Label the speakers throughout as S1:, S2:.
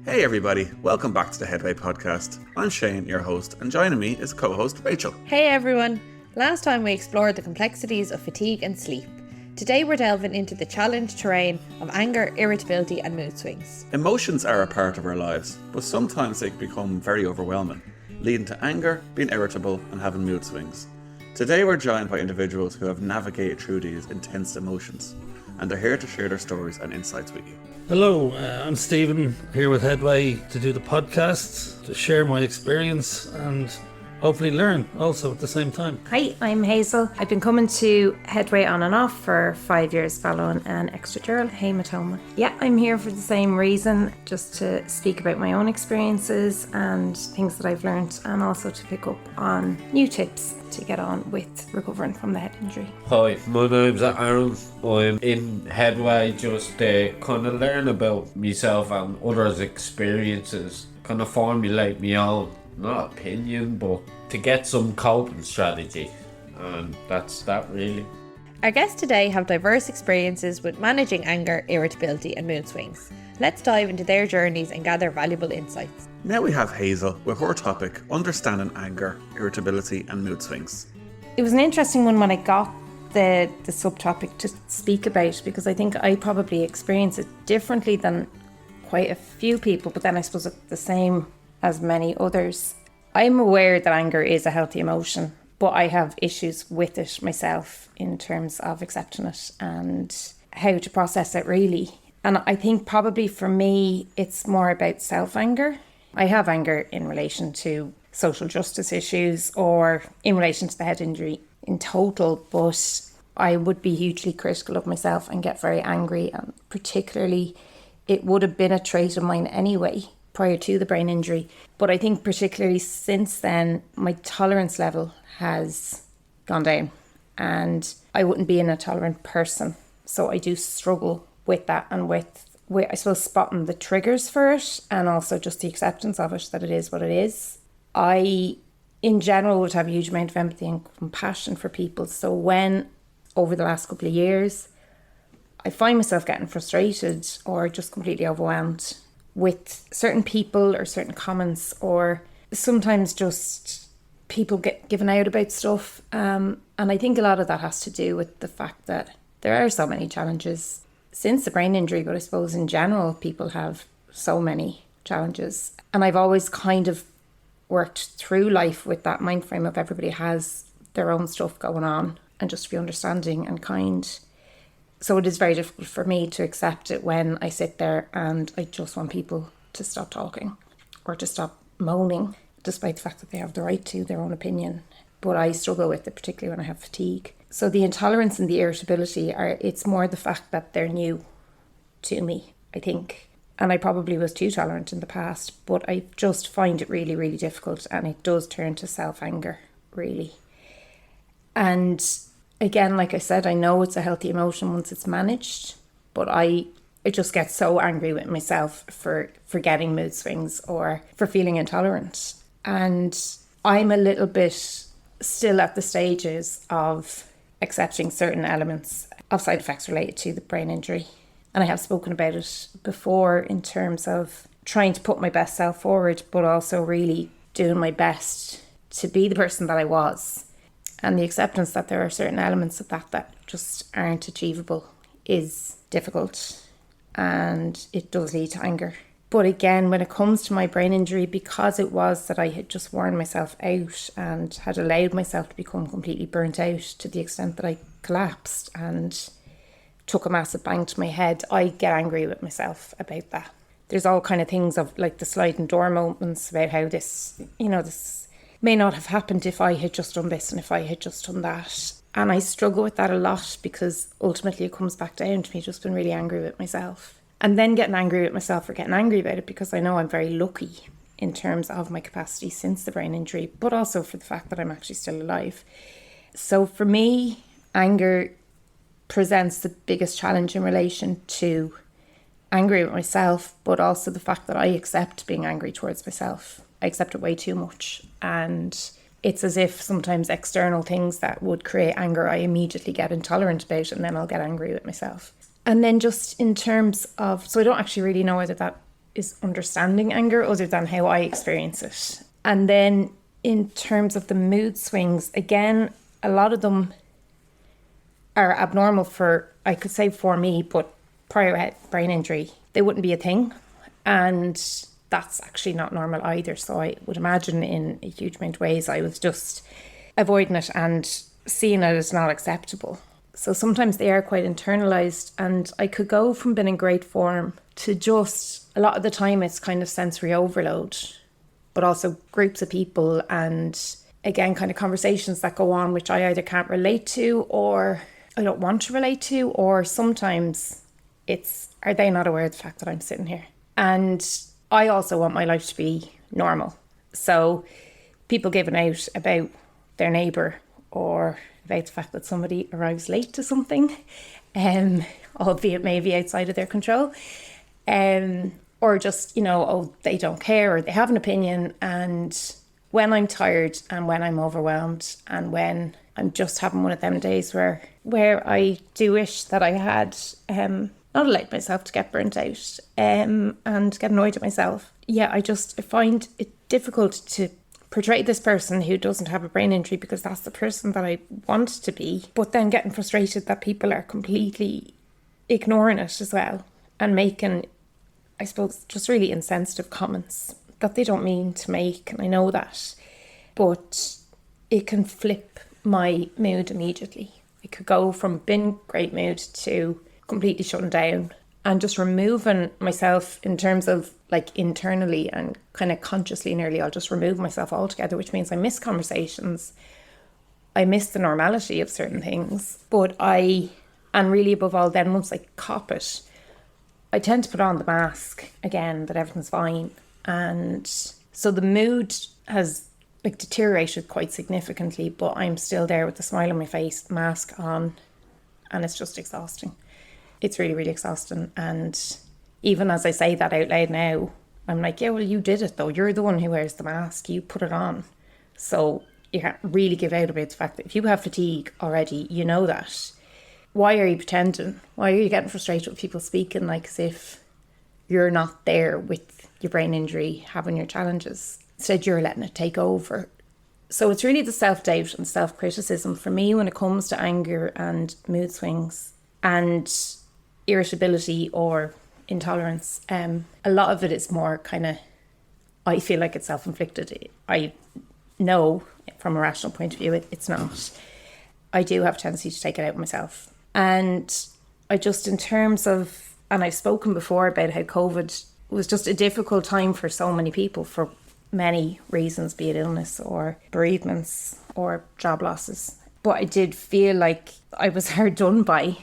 S1: Hey everybody, welcome back to the Headway Podcast. I'm Shane, your host, and joining me is co-host Rachel.
S2: Hey everyone! Last time we explored the complexities of fatigue and sleep. Today we're delving into the challenged terrain of anger, irritability and mood swings.
S1: Emotions are a part of our lives, but sometimes they can become very overwhelming, leading to anger, being irritable and having mood swings. Today we're joined by individuals who have navigated through these intense emotions, and they're here to share their stories and insights with you.
S3: Hello, I'm Stephen, here with Headway to do the podcast, to share my experience and hopefully learn also at the same time.
S4: Hi, I'm Hazel. I've been coming to Headway on and off for 5 years following an extradural hematoma. Yeah, I'm here for the same reason, just to speak about my own experiences and things that I've learned, and also to pick up on new tips to get on with recovering from the head injury.
S5: Hi, my name's Aaron. I'm in Headway just to kind of learn about myself and others' experiences, kind of formulate my own, not opinion, but to get some coping strategy. And that's that really.
S2: Our guests today have diverse experiences with managing anger, irritability and mood swings. Let's dive into their journeys and gather valuable insights.
S1: Now we have Hazel with her topic, understanding anger, irritability and mood swings.
S4: It was an interesting one when I got the subtopic to speak about, because I think I probably experience it differently than quite a few people, but then I suppose it's the same as many others. I'm aware that anger is a healthy emotion, but I have issues with it myself in terms of accepting it and how to process it really. And I think probably for me, it's more about self-anger. I have anger in relation to social justice issues or in relation to the head injury in total, but I would be hugely critical of myself and get very angry. And particularly, it would have been a trait of mine anyway, prior to the brain injury. But I think particularly since then, my tolerance level has gone down and I wouldn't be an intolerant person. So I do struggle with that and with I suppose spotting the triggers for it and also just the acceptance of it, that it is what it is. I, in general, would have a huge amount of empathy and compassion for people. So when, over the last couple of years, I find myself getting frustrated or just completely overwhelmed with certain people or certain comments, or sometimes just people get given out about stuff. And I think a lot of that has to do with the fact that there are so many challenges since the brain injury, but I suppose in general, people have so many challenges. And I've always kind of worked through life with that mind frame of everybody has their own stuff going on and just to be understanding and kind. So it is very difficult for me to accept it when I sit there and I just want people to stop talking or to stop moaning, despite the fact that they have the right to their own opinion. But I struggle with it, particularly when I have fatigue. So the intolerance and the irritability it's more the fact that they're new to me, I think. And I probably was too tolerant in the past, but I just find it really, really difficult, and it does turn to self-anger, really. And again, like I said, I know it's a healthy emotion once it's managed, but I just get so angry with myself for getting mood swings or for feeling intolerant. And I'm a little bit still at the stages of accepting certain elements of side effects related to the brain injury. And I have spoken about it before in terms of trying to put my best self forward, but also really doing my best to be the person that I was. And the acceptance that there are certain elements of that just aren't achievable is difficult, and it does lead to anger. But again, when it comes to my brain injury, because it was that I had just worn myself out and had allowed myself to become completely burnt out to the extent that I collapsed and took a massive bang to my head, I get angry with myself about that. There's all kind of things of like the sliding door moments about how this may not have happened if I had just done this and if I had just done that. And I struggle with that a lot because ultimately it comes back down to me just being really angry with myself. And then getting angry with myself for getting angry about it, because I know I'm very lucky in terms of my capacity since the brain injury, but also for the fact that I'm actually still alive. So for me, anger presents the biggest challenge in relation to angry with myself, but also the fact that I accept being angry towards myself. I accept it way too much. And it's as if sometimes external things that would create anger, I immediately get intolerant about, and then I'll get angry with myself. And then just in terms of, so I don't actually really know whether that is understanding anger other than how I experience it. And then in terms of the mood swings, again, a lot of them are abnormal for, I could say for me, but prior brain injury, they wouldn't be a thing. And that's actually not normal either. So I would imagine in a huge amount of ways, I was just avoiding it and seeing it as not acceptable. So sometimes they are quite internalised, and I could go from being in great form to just, a lot of the time it's kind of sensory overload, but also groups of people and again, kind of conversations that go on which I either can't relate to or I don't want to relate to, or sometimes it's, are they not aware of the fact that I'm sitting here? And I also want my life to be normal. So people giving out about their neighbour or about the fact that somebody arrives late to something, albeit maybe outside of their control, or just, you know, oh, they don't care or they have an opinion. And when I'm tired and when I'm overwhelmed and when I'm just having one of them days where I do wish that I had not allowed myself to get burnt out and get annoyed at myself. Yeah, I find it difficult to portray this person who doesn't have a brain injury because that's the person that I want to be, but then getting frustrated that people are completely ignoring it as well and making, I suppose, just really insensitive comments that they don't mean to make, and I know that, but it can flip my mood immediately. I could go from being great mood to completely shutting down and just removing myself in terms of like internally and kind of consciously nearly. I'll just remove myself altogether, which means I miss conversations. I miss the normality of certain things, and really above all then once I cop it, I tend to put on the mask again that everything's fine. And so the mood has like deteriorated quite significantly, but I'm still there with the smile on my face, mask on, and it's just exhausting. It's really, really exhausting. And even as I say that out loud now, I'm like, yeah, well, you did it though. You're the one who wears the mask. You put it on. So you can't really give out about the fact that if you have fatigue already, you know that. Why are you pretending? Why are you getting frustrated with people speaking like as if you're not there with your brain injury, having your challenges? Instead, you're letting it take over. So it's really the self-doubt and self-criticism for me when it comes to anger and mood swings and irritability or intolerance. A lot of it is more kind of, I feel like it's self-inflicted. I know from a rational point of view it's not. I do have a tendency to take it out on myself. And I just, in terms of, and I've spoken before about how COVID was just a difficult time for so many people for many reasons, be it illness or bereavements or job losses. But I did feel like I was hard done by,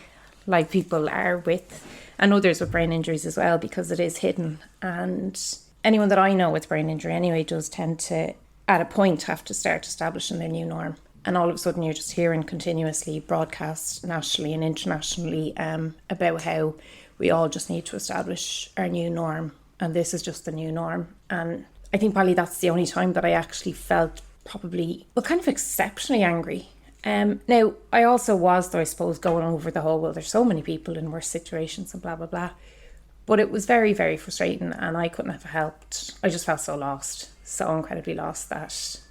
S4: like people are with, and others with brain injuries as well, because it is hidden. And anyone that I know with brain injury anyway does tend to, at a point, have to start establishing their new norm. And all of a sudden you're just hearing continuously broadcast nationally and internationally about how we all just need to establish our new norm. And this is just the new norm. And I think probably that's the only time that I actually felt probably, well, kind of exceptionally angry. Now, I also was, though, I suppose, going over the whole, well, there's so many people in worse situations and blah, blah, blah. But it was very, very frustrating and I couldn't have helped. I just felt so lost, so incredibly lost that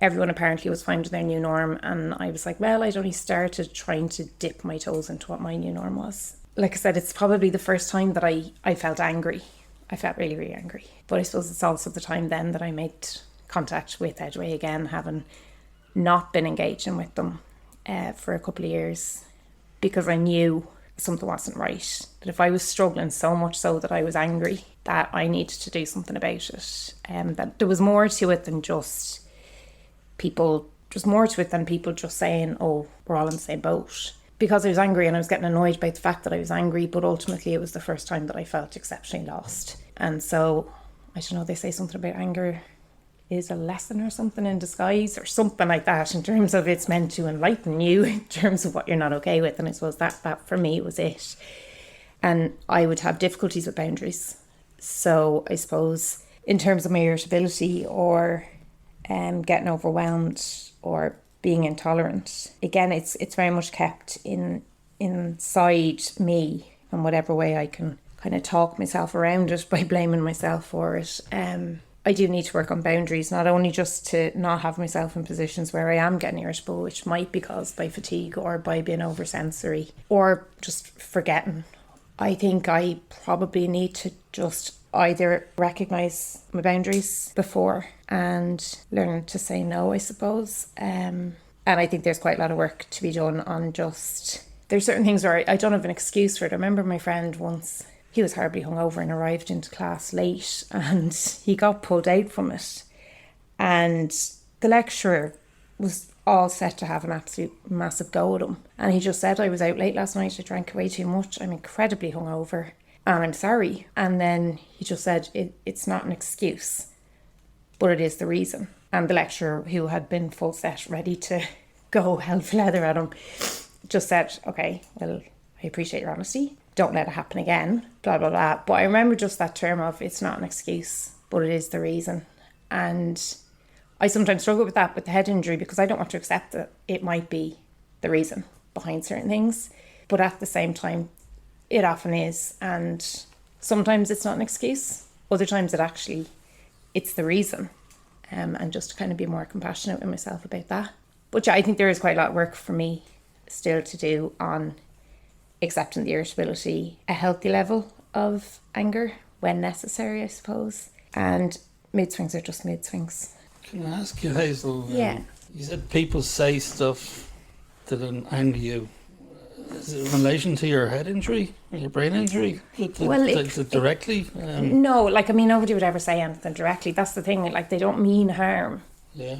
S4: everyone apparently was finding their new norm. And I was like, well, I'd only started trying to dip my toes into what my new norm was. Like I said, it's probably the first time that I felt angry. I felt really, really angry. But I suppose it's also the time then that I made contact with Headway again, having not been engaging with them for a couple of years, because I knew something wasn't right. That if I was struggling so much so that I was angry, that I needed to do something about it. That there was more to it than just people, just more to it than people just saying, oh, we're all in the same boat. Because I was angry and I was getting annoyed by the fact that I was angry, but ultimately it was the first time that I felt exceptionally lost. And so, I don't know, they say something about anger is a lesson or something in disguise or something like that, in terms of it's meant to enlighten you in terms of what you're not okay with. And I suppose that for me was it. And I would have difficulties with boundaries. So I suppose in terms of my irritability or getting overwhelmed or being intolerant, again, it's very much kept inside me in whatever way I can kind of talk myself around it by blaming myself for it. I do need to work on boundaries, not only just to not have myself in positions where I am getting irritable, which might be caused by fatigue or by being oversensory or just forgetting. I think I probably need to just either recognise my boundaries before and learn to say no, I suppose. And I think there's quite a lot of work to be done on just... There's certain things where I don't have an excuse for it. I remember my friend once, he was horribly hungover and arrived into class late and he got pulled out from it. And the lecturer was all set to have an absolute massive go at him. And he just said, I was out late last night, I drank way too much, I'm incredibly hungover and I'm sorry. And then he just said, it's not an excuse, but it is the reason. And the lecturer, who had been full set, ready to go hell for leather at him, just said, okay, well, I appreciate your honesty. Don't let it happen again, blah, blah, blah. But I remember just that term of, it's not an excuse, but it is the reason. And I sometimes struggle with that with the head injury because I don't want to accept that it might be the reason behind certain things. But at the same time, it often is. And sometimes it's not an excuse. Other times it's the reason. And just to kind of be more compassionate with myself about that. But yeah, I think there is quite a lot of work for me still to do on accepting the irritability, a healthy level of anger when necessary, I suppose. And mood swings are just mood swings.
S3: Can I ask you, Hazel?
S4: Yeah.
S3: You said people say stuff that anger you. Is it in relation to your head injury or your brain injury? Directly?
S4: No, nobody would ever say anything directly. That's the thing. They don't mean harm.
S3: Yeah.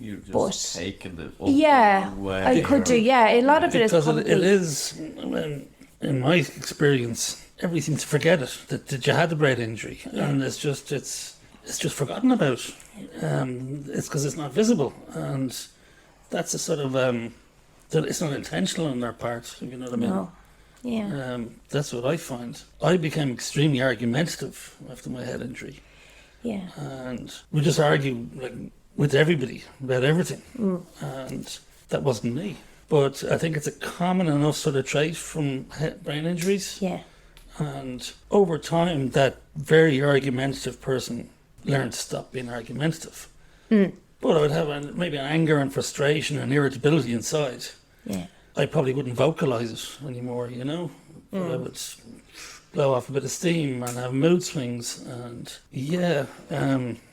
S5: You're just taking it up.
S4: Yeah, I could do. Yeah, a lot of it is
S3: because
S4: probably...
S3: it is, in my experience, everything to forget it. That you had a brain injury, and it's just forgotten about. It's because it's not visible, and that's a sort of it's not intentional on their part. If you know what I mean.
S4: No. Yeah.
S3: That's what I find. I became extremely argumentative after my head injury.
S4: Yeah.
S3: And we just argue with everybody about everything, and that wasn't me. But I think it's a common enough sort of trait from brain injuries.
S4: Yeah.
S3: And over time, that very argumentative person learned to stop being argumentative. But I would have maybe an anger and frustration and irritability inside.
S4: Yeah.
S3: I probably wouldn't vocalise it anymore, you know. But I would blow off a bit of steam and have mood swings. And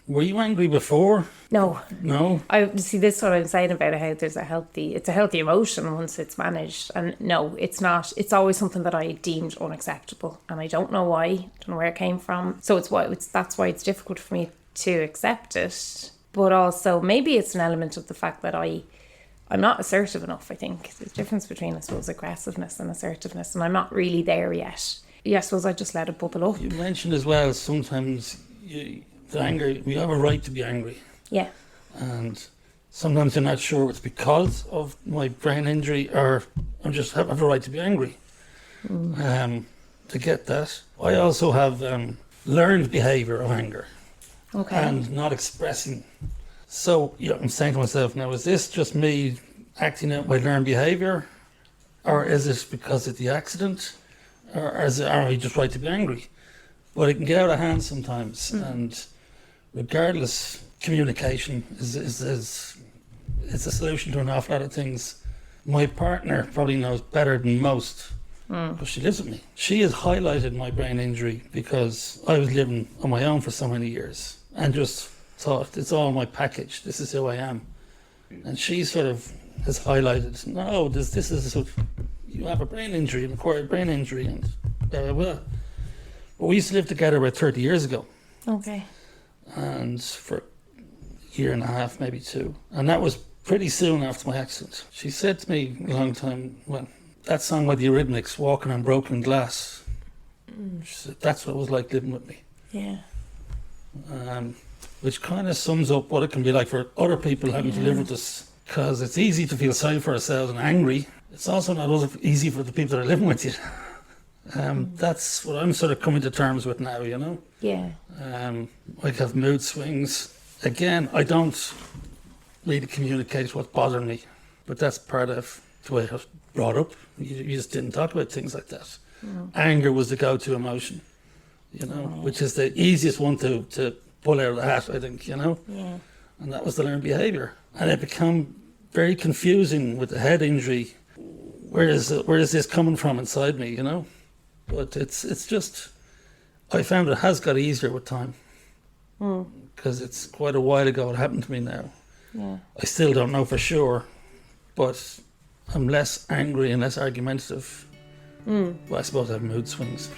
S3: were you angry before?
S4: No.
S3: No?
S4: I see, this is what I'm saying about how it's a healthy emotion once it's managed. And no, it's not. It's always something that I deemed unacceptable. And I don't know why. I don't know where it came from. So that's why it's difficult for me to accept it. But also maybe it's an element of the fact that I'm not assertive enough, I think. There's a difference between, I suppose, aggressiveness and assertiveness. And I'm not really there yet. Yeah, I suppose I just let it bubble up.
S3: You mentioned as well, sometimes the anger, we have a right to be angry.
S4: Yeah.
S3: And sometimes you're not sure it's because of my brain injury or I just have a right to be angry. To get that. I also have learned behaviour of anger.
S4: Okay.
S3: And not expressing. So, I'm saying to myself, now, is this just me acting out my learned behaviour? Or is it because of the accident? Or are I just right to be angry? But it can get out of hand sometimes. And regardless, communication is it's a solution to an awful lot of things. My partner probably knows better than most because she lives with me. She has highlighted my brain injury because I was living on my own for so many years and just thought, it's all my package, this is who I am. And she sort of has highlighted, no, this is you have a brain injury, an acquired brain injury, and blah, blah, blah. But we used to live together about 30 years ago.
S4: Okay.
S3: And for a year and a half, maybe 2. And that was pretty soon after my accident. She said to me a long time, well, that song by the Eurythmics, Walking on Broken Glass, she said, that's what it was like living with me.
S4: Yeah.
S3: Which kind of sums up what it can be like for other people having to live with us. Because it's easy to feel sorry for ourselves and angry. It's also not easy for the people that are living with you. That's what I'm sort of coming to terms with now, you know?
S4: Yeah.
S3: I have mood swings. Again, I don't really communicate what's bothering me, but that's part of the way I was brought up. You just didn't talk about things like that. anger was the go-to emotion, which is the easiest one to pull out of the hat, I think,
S4: Yeah.
S3: and that was the learned behaviour. And it became very confusing with the head injury. Where is this coming from inside me, But it's just, I found it has got easier with time. Because it's quite a while ago it happened to me now.
S4: Yeah.
S3: I still don't know for sure, but I'm less angry and less argumentative. Well, I suppose I have mood swings.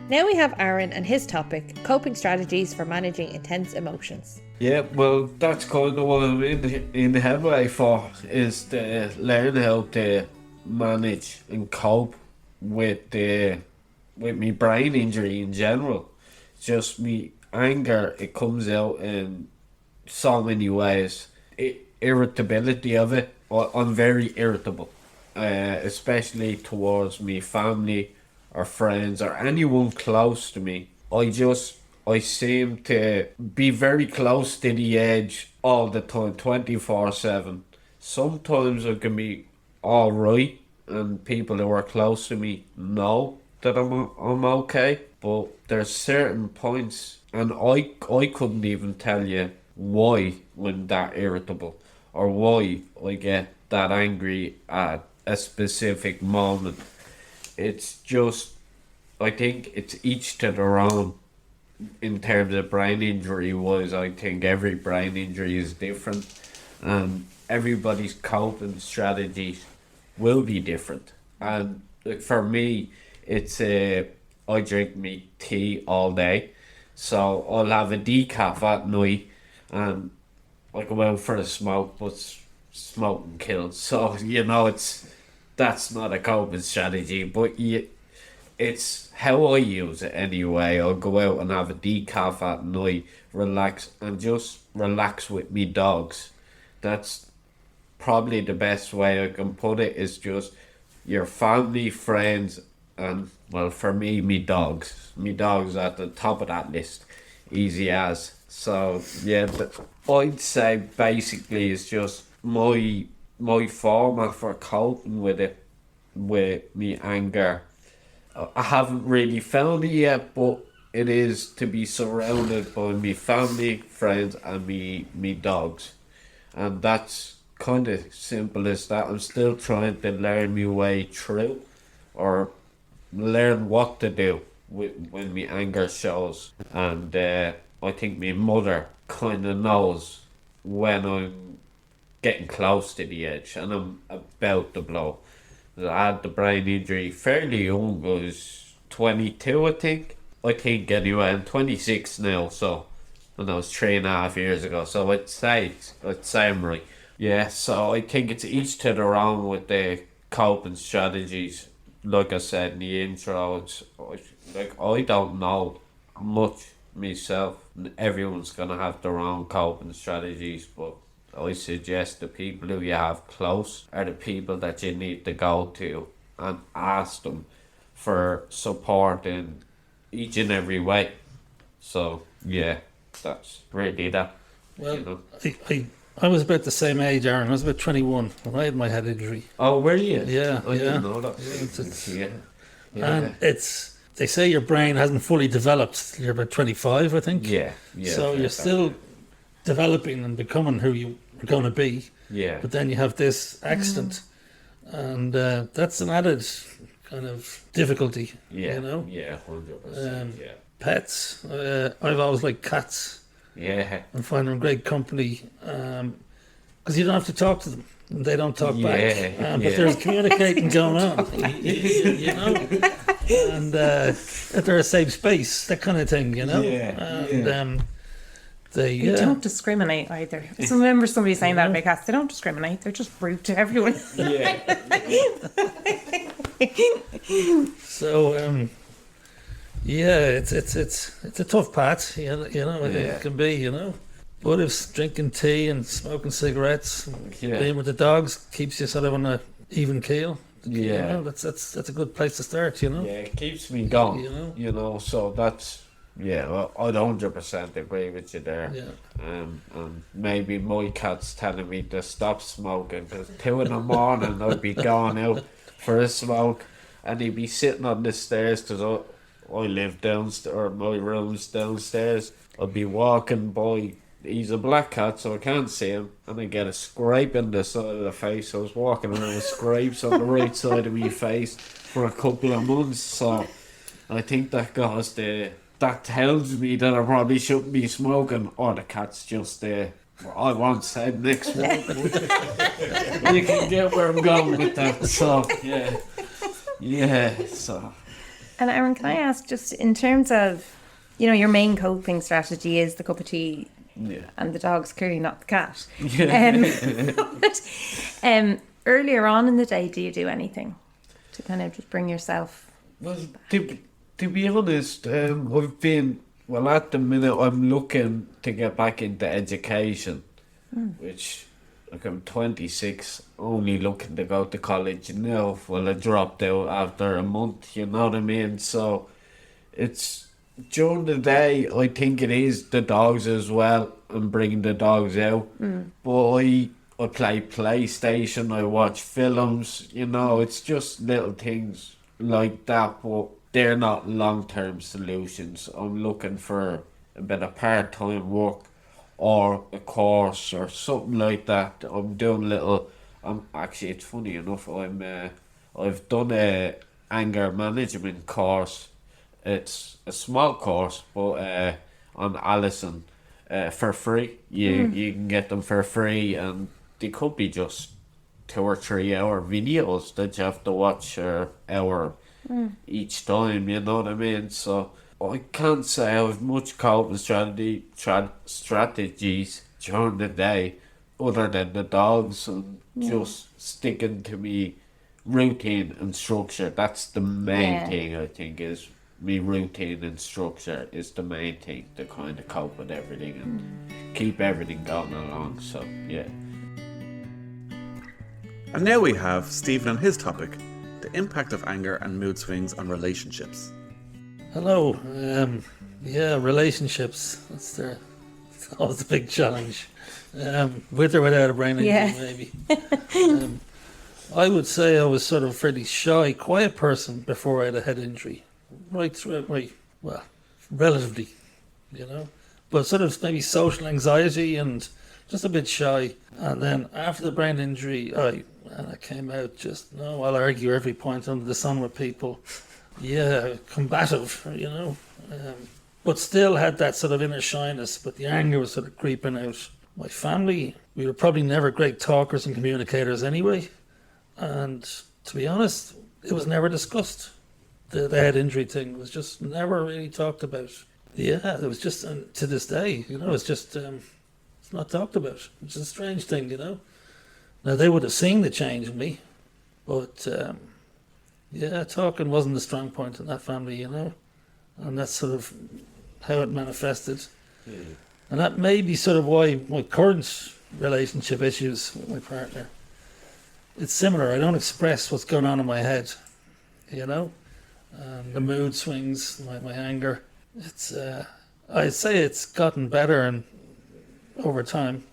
S2: Now we have Aaron and his topic, coping strategies for managing intense emotions.
S5: Yeah, well, that's kind of what I'm in the Headway for, is to learn how to manage and cope with me brain injury in general. Just me anger, it comes out in so many ways. Irritability of it, I'm very irritable, especially towards me family or friends or anyone close to me. I seem to be very close to the edge all the time, 24/7. Sometimes I can be alright and people who are close to me know that I'm okay, but there's certain points, and I couldn't even tell you why I'm that irritable or why I get that angry at a specific moment. It's just, I think it's each to their own. In terms of brain injury wise, I think every brain injury is different, and everybody's coping strategies will be different. And like for me, it's I drink me tea all day, so I'll have a decaf at night, and I go out for a smoke, but smoking kills. So that's not a coping strategy, but it's how I use it anyway. I'll go out and have a decaf at night, relax, and just relax with me dogs. That's probably the best way I can put it, is just your family, friends, and, well, for me, me dogs. Me dogs at the top of that list. Easy as. So, yeah, but I'd say basically it's just my format for coping with it, with me anger. I haven't really found it yet, but it is to be surrounded by me family, friends, and me dogs. And that's kind of simple as that. I'm still trying to learn my way through, or learn what to do when my anger shows. And I think my mother kind of knows when I'm getting close to the edge and I'm about to blow. I had the brain injury fairly young. I was 22, I think anyway. I'm 26 now, so, and that was 3.5 years ago, so I'd say I'm right. Yeah, so I think it's each to their own with the coping strategies. Like I said in the intro, I don't know much myself. Everyone's gonna have their own coping strategies, but I suggest the people who you have close are the people that you need to go to and ask them for support in each and every way. So, yeah, that's really that.
S3: Well, I was about the same age, Aaron. I was about 21 when I had my head injury.
S5: Oh, were you?
S3: Yeah,
S5: I didn't know that.
S3: And they say your brain hasn't fully developed. You're about 25, I think.
S5: Yeah.
S3: So you're still developing and becoming who you were going to be.
S5: Yeah.
S3: But then you have this accident, and that's an added kind of difficulty.
S5: Yeah.
S3: Yeah,
S5: 100%. Yeah.
S3: Pets. I've always liked cats.
S5: Yeah.
S3: And find them great company, because you don't have to talk to them. And they don't talk back. But there's communicating going on. And they're a safe space, that kind of thing, And they
S4: don't discriminate either. I remember somebody saying that about cats. They don't discriminate. They're just rude to everyone.
S3: So it's a tough patch, it can be, But if drinking tea and smoking cigarettes, and being with the dogs keeps you sort of on a even keel, that's a good place to start,
S5: Yeah, it keeps me going, so that's Yeah, well, I'd 100% agree with you there.
S3: Yeah.
S5: And maybe my cat's telling me to stop smoking because 2 in the morning I'd be going out for a smoke and he'd be sitting on the stairs because I live downstairs, or my room's downstairs. I'd be walking by. He's a black cat, so I can't see him, and I get a scrape in the side of the face. I was walking around with scrapes on the right side of my face for a couple of months, so I think that tells me that I probably shouldn't be smoking, or the cat's just there. I won't say next one. You can get where I'm going with that, so yeah, so.
S4: And Aaron, can I ask, just in terms of, your main coping strategy is the cup of tea, and the dog's clearly not the cat. But, earlier on in the day, do you do anything to kind of just bring yourself?
S5: Well, to be honest, I've been, well, at the minute I'm looking to get back into education, which, like, I'm 26, only looking to go to college now. Well, I dropped out after a month, you know what I mean? So it's, during the day, I think it is the dogs as well, and bringing the dogs out. But I play PlayStation, I watch films, it's just little things like that, but they're not long-term solutions. I'm looking for a bit of part-time work or a course or something like that. I'm doing actually, it's funny enough, I've done a anger management course. It's a small course, but on Allison, for free. You can get them for free, and they could be just 2 or 3 hour videos that you have to watch hour each time, you know what I mean? So I can't say I have much coping strategies during the day other than the dogs, and just sticking to me routine and structure. That's the main thing, I think, is me routine and structure is the main thing to kind of cope with everything and keep everything going along. So yeah.
S1: And now we have Stephen and his topic, the impact of anger and mood swings on relationships.
S3: Hello. Relationships. It's always a big challenge. With or without a brain injury, maybe. I would say I was sort of a fairly shy, quiet person before I had a head injury. Right throughout relatively, but sort of maybe social anxiety and just a bit shy. And then after the brain injury, I came out I'll argue every point under the sun with people. Yeah, combative, but still had that sort of inner shyness, but the anger was sort of creeping out. My family, we were probably never great talkers and communicators anyway. And to be honest, it was never discussed. The head injury thing was just never really talked about. Yeah, it was just, to this day, it's just, it's not talked about. It's a strange thing, Now, they would have seen the change in me, but, talking wasn't the strong point in that family, and that's sort of how it manifested. Yeah. And that may be sort of why my current relationship issues with my partner, it's similar. I don't express what's going on in my head, the mood swings, my anger. It's I'd say it's gotten better and over time,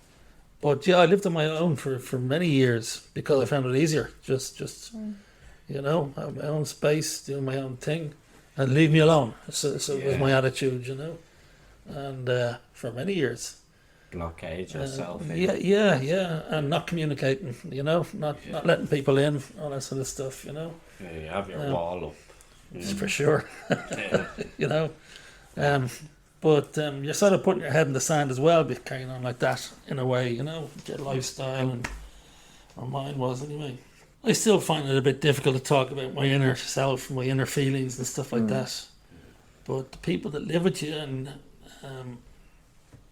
S3: but I lived on my own for many years because I found it easier. Just have my own space, doing my own thing, and leave me alone. So it was my attitude, and for many years.
S5: Blockade yourself.
S3: And not communicating, not letting people in, all that sort of stuff,
S5: Yeah, you have your wall up.
S3: For sure. But you're sort of putting your head in the sand as well, be carrying on like that in a way, your lifestyle, and or mine was anyway. I still find it a bit difficult to talk about my inner self, my inner feelings and stuff like that. But the people that live with you, and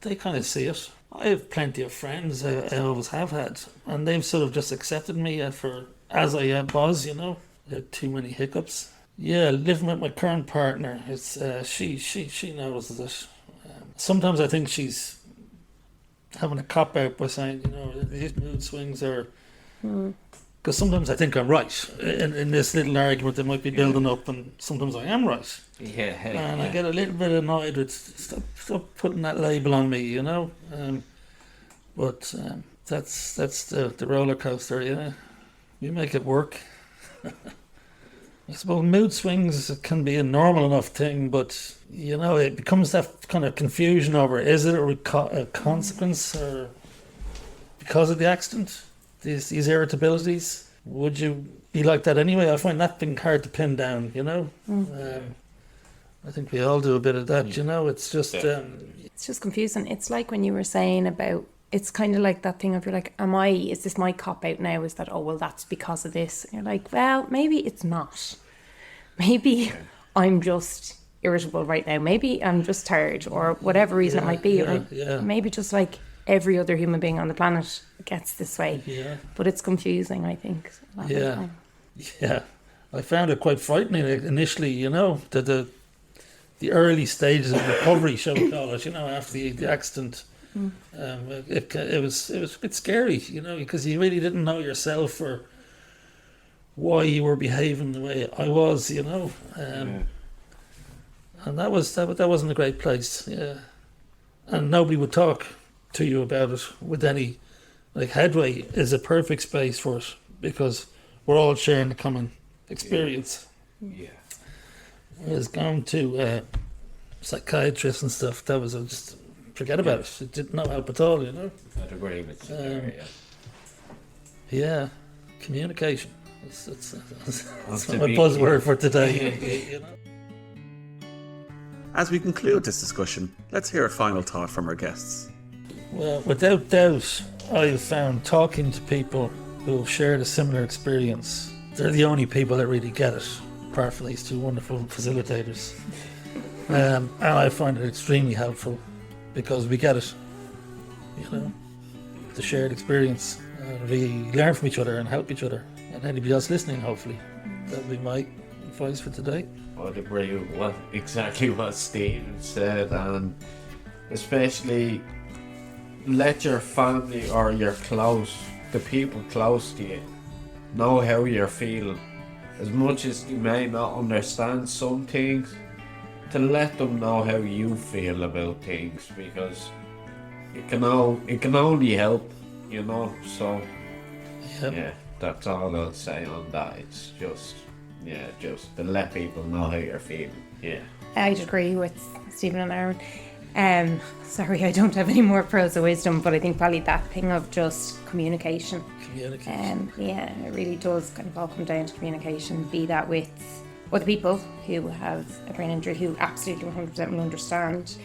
S3: they kind of see it. I have plenty of friends, I always have had, and they've sort of just accepted me for as I was, I had too many hiccups. Yeah, living with my current partner, it's she notices it. Sometimes I think she's having a cop out by saying, these mood swings are Because sometimes I think I'm right in this little argument that might be building up, and sometimes I am right.
S5: Yeah.
S3: And I get a little bit annoyed with stop putting that label on me, you know. But that's the roller coaster, yeah. You make it work. I suppose mood swings can be a normal enough thing, but you know, it becomes that kind of confusion over, is it a consequence or because of the accident? These irritabilities, would you be like that anyway? I find that thing hard to pin down, you know. I think we all do a bit of that, you know. It's just
S4: It's just confusing. It's like when you were saying about, it's kind of like that thing of, you're like, is this my cop out now? Is that, oh, well, that's because of this? And you're like, well, maybe it's not. Maybe I'm just irritable right now. Maybe I'm just tired, or whatever reason it might be. Maybe just like every other human being on the planet gets this way.
S3: Yeah.
S4: But it's confusing, I think.
S3: Yeah. I found it quite frightening initially, you know, the early stages of recovery, shall we call it, you know, after the accident. It was a bit scary, you know, because you really didn't know yourself or why you were behaving the way I was, you know. And that wasn't a great place, yeah. And nobody would talk to you about it with any, like, Headway is a perfect space for it because we're all sharing the common experience.
S5: Yeah.
S3: Whereas going to psychiatrists and stuff, that was just forget about it. It did not help at all, you know.
S5: I'd agree with you there,
S3: Yeah, communication. That's
S5: the
S3: my
S5: big
S3: buzzword for today. You know?
S1: As we conclude this discussion, let's hear a final thought from our guests.
S3: Well, without doubt, I've found talking to people who have shared a similar experience, they're the only people that really get it, apart from these two wonderful facilitators. And I find it extremely helpful because we get it, you know, the shared experience. We learn from each other and help each other. And anybody else listening, hopefully. That would be my advice for today.
S5: I'd agree with exactly what Stephen said, and especially let your family or the people close to you, know how you're feeling. As much as you may not understand some things, to let them know how you feel about things, because it can only help, you know. So yeah, that's all I'll say on that. It's just to let people know how you're feeling. Yeah,
S4: I'd agree with Stephen and Aaron. Sorry, I don't have any more pearls of wisdom, but I think probably that thing of just communication. Yeah, it really does kind of all come down to communication. Be that with other people who have a brain injury, who absolutely 100% will understand,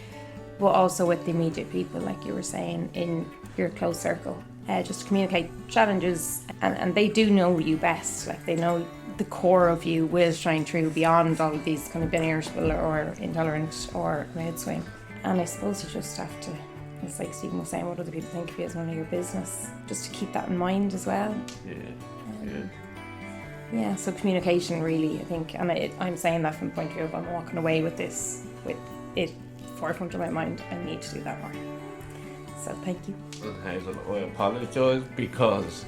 S4: but also with the immediate people, like you were saying, in your close circle. Just communicate challenges, and they do know you best. Like, they know the core of you will shine through beyond all of these kind of being irritable or intolerant or mood swing. And I suppose you just have to, it's like Stephen was saying, what other people think of you is none of your business. Just to keep that in mind as well. Yeah, so communication really, I think, and I'm saying that from the point of view of I'm walking away with this, with it forefront of my mind. I need to do that more. So thank you.
S5: And Hazel, I apologise because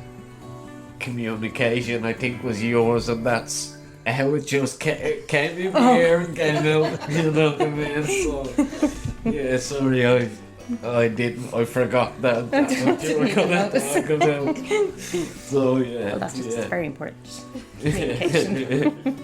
S5: communication, I think, was yours, and that's how it just came in here and came out, you know what I mean? So, yeah, sorry, I forgot that. That's what you were going to talk about. So, yeah.
S4: Well, that's just very important. Communication.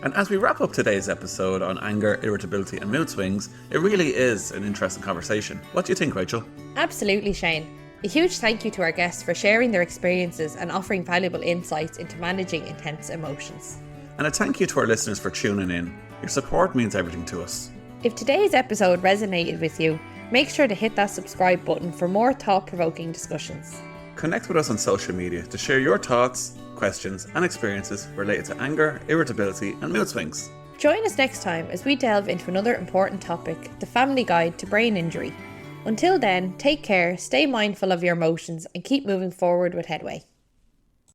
S1: And as we wrap up today's episode on anger, irritability and mood swings, it really is an interesting conversation. What do you think, Rachel?
S2: Absolutely, Shane. A huge thank you to our guests for sharing their experiences and offering valuable insights into managing intense emotions.
S1: And a thank you to our listeners for tuning in. Your support means everything to us.
S2: If today's episode resonated with you, make sure to hit that subscribe button for more thought-provoking discussions.
S1: Connect with us on social media to share your thoughts, questions and experiences related to anger, irritability and mood swings.
S2: Join us next time as we delve into another important topic, the family guide to brain injury. Until then, take care, stay mindful of your emotions and keep moving forward with Headway.